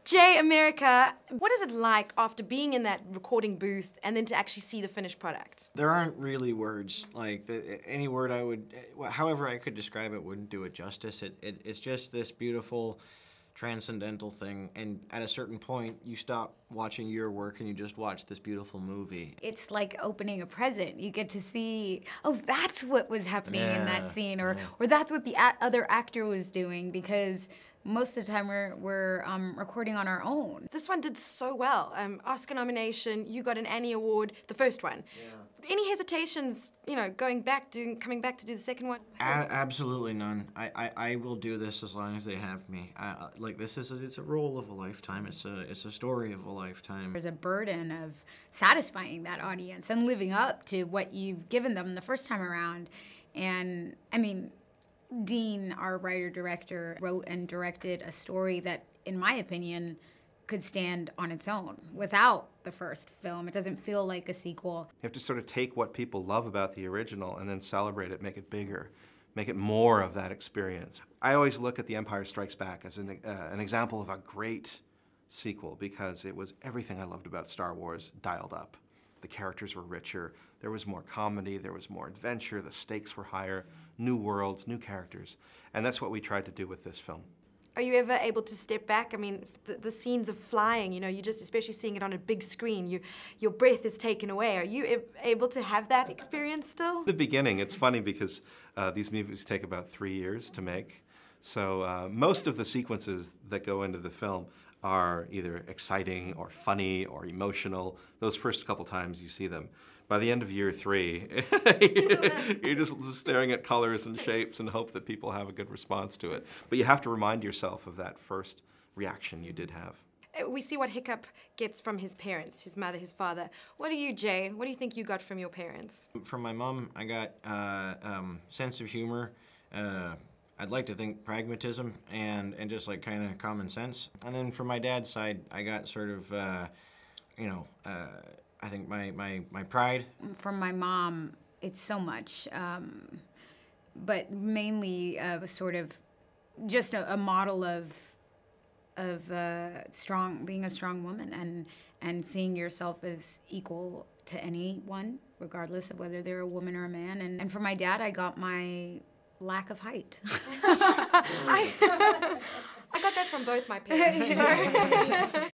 Jay, America, what is it like after being in that recording booth and then to actually see the finished product? There aren't really words. Like, any word I would, however I could describe it wouldn't do it justice. It's just this beautiful, transcendental thing, and at a certain point, you stop watching your work and you just watch this beautiful movie. It's like opening a present. You get to see, oh, that's what was happening in that scene, or that's what the other actor was doing, because most of the time we're recording on our own. This one did so well. Oscar nomination, you got an Annie Award, the first one. Yeah. Any hesitations, you know, coming back to do the second one? Absolutely none. I will do this as long as they have me. Like, it's a role of a lifetime. It's a story of a lifetime. There's a burden of satisfying that audience and living up to what you've given them the first time around. And I mean, Dean, our writer-director, wrote and directed a story that, in my opinion, could stand on its own without the first film. It doesn't feel like a sequel. You have to sort of take what people love about the original and then celebrate it, make it bigger, make it more of that experience. I always look at The Empire Strikes Back as an example of a great sequel, because it was everything I loved about Star Wars dialed up. The characters were richer, there was more comedy, there was more adventure, the stakes were higher, new worlds, new characters. And that's what we tried to do with this film. Are you ever able to step back? I mean, the scenes of flying, you know, you just, especially seeing it on a big screen, your breath is taken away. Are you able to have that experience still? The beginning, it's funny because these movies take about 3 years to make. So most of the sequences that go into the film are either exciting or funny or emotional. Those first couple times you see them. By the end of year 3, you're just staring at colors and shapes and hope that people have a good response to it. But you have to remind yourself of that first reaction you did have. We see what Hiccup gets from his parents, his mother, his father. What do you, Jay? What do you think you got from your parents? From my mom, I got sense of humor. I'd like to think pragmatism and just like kind of common sense. And then from my dad's side, I got sort of, I think my pride. From my mom, it's so much, but mainly sort of just a model of being a strong woman and seeing yourself as equal to anyone, regardless of whether they're a woman or a man. And from my dad, I got my lack of height. I got that from both my parents.